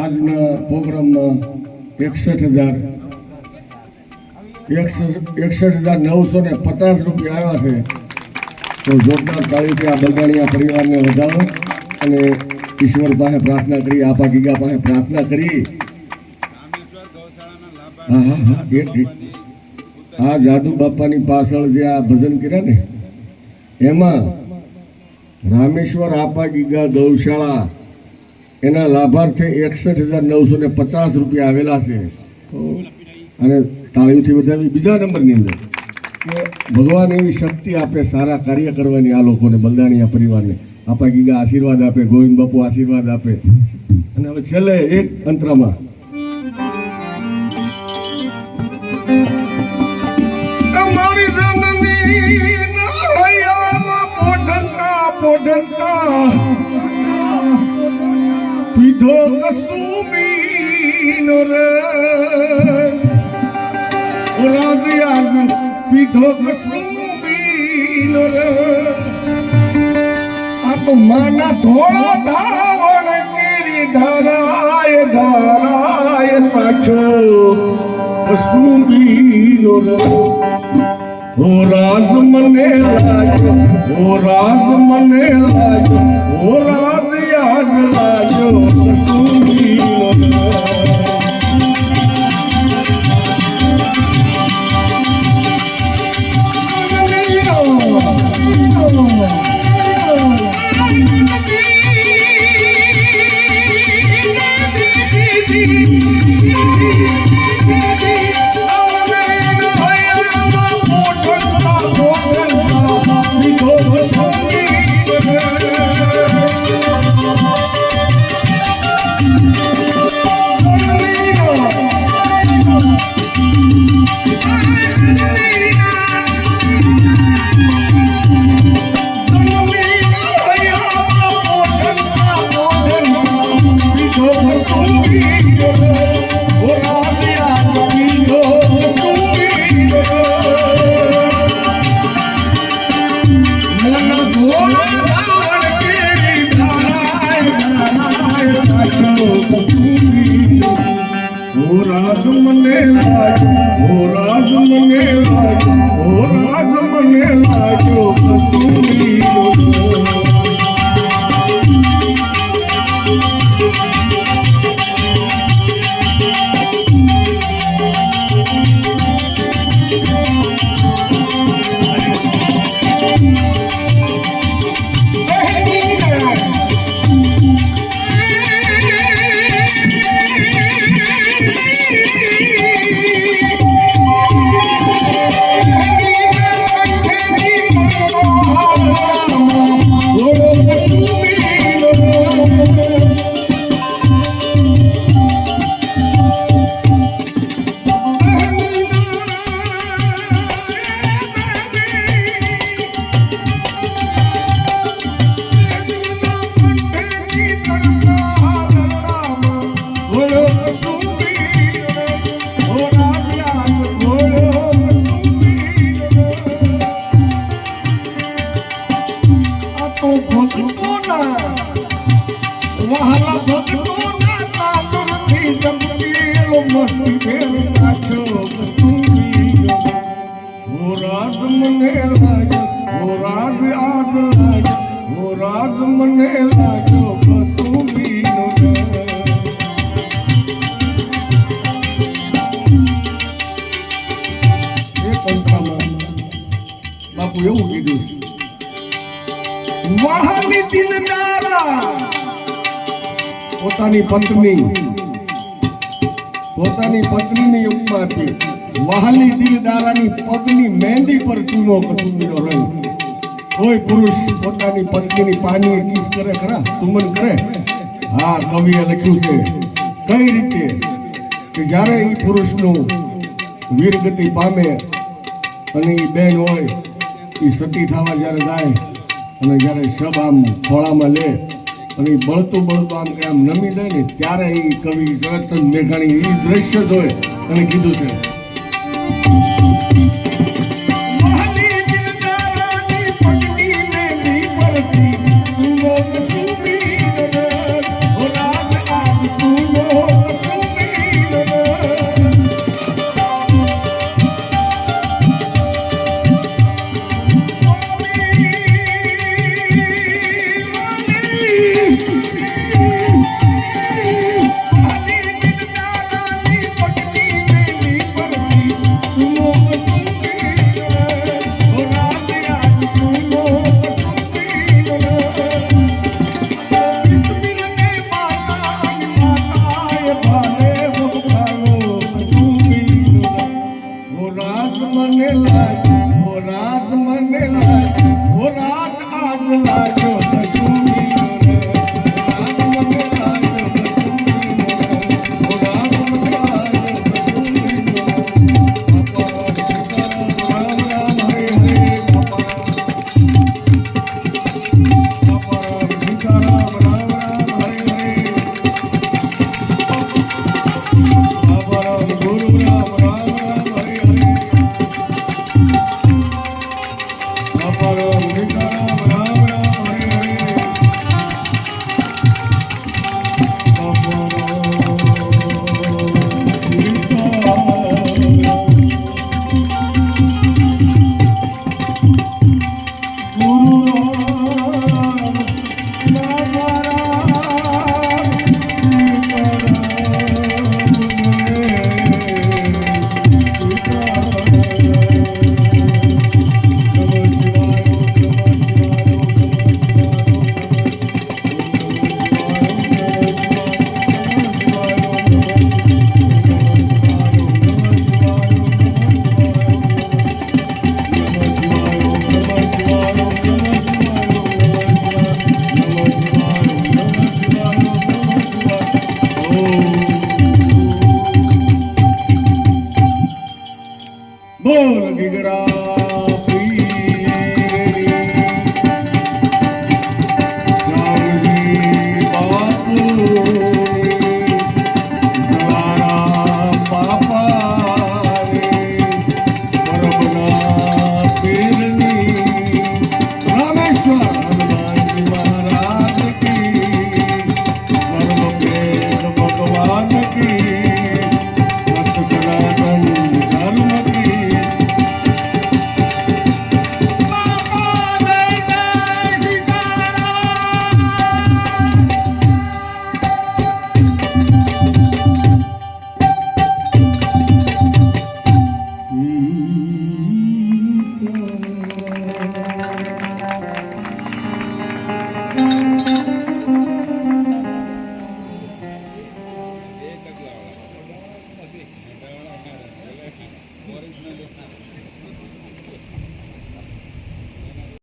આજના પ્રોગ્રામમાં 61,950 રૂપિયા આવ્યા છે. તો જોરદાર તાળીથી આ બલદાણિયા પરિવારને વધાવો અને ઈશ્વર પાસે પ્રાર્થના કરી, આપા ગીગા પાસે પ્રાર્થના કરી. આ જાદુ બાપાની પાછળ જે આ ભજન કર્યા ને એમાં રામેશ્વર આપા ગીગા ગૌશાળા એના લાભાર્થે 61,950 રૂપિયા આવેલા છે. અને તાળીઓથી વધાવી બીજા નંબરની અંદર કે ભગવાન એવી શક્તિ આપે સારા કાર્ય કરવાની આ લોકોને, બલદાણિયા પરિવારને. આપા ગીગા આશીર્વાદ આપે, ગોવિંદ બાપુ આશીર્વાદ આપે. અને હવે છેલ્લે એક અંતરામાં પીધો કસુમીનો રે ઓલાદિયા પીધો કસુમીનો રે આ તો માના ધોળા ધાવણ કેરી ધારાય ધારાય પાછો કસુમીનો રે ઓ રાજ મને લાગ્યો, ઓ રાજ મને લાગ્યો, ઓ રાજ યાદ લાગ્યો કસુમીનો રે. ભક્તો ના વહાલા ભક્તો ના તાતરથી જમતીલો મસ્તી ફેર નાખ્યો કસુંબીનો હો રાજ મને લાગ્યો હો રાજ આજ લાગ્યો હો રાજ મને લાગ્યો કસુંબીનો એ પંથામાં બાપુ એવું કીધું છે વહાલી દિલદારા પોતાની પત્નીની ઉપમા આપી વહાલી દિલદારાની પગની મહેંદી પર ચૂનો કસુંબીનો રંગ કોઈ પુરુષ પોતાની પત્નીની પાનીએ કિસ કરે ખરા ચુંબન કરે હા કવિએ લખ્યું છે કઈ રીતે કે જ્યારે એ પુરુષનું વીરગતિ પામે અને એ બેન હોય એ સતી થવા જ્યારે જાય અને જ્યારે શબ આમ ખોળામાં લે અને એ બળતું આમ કે આમ નમી જાય ને ત્યારે એ કવિ જગતચંદ મેઘાણી એ દ્રશ્ય જોઈ અને કીધું છે ગુરુ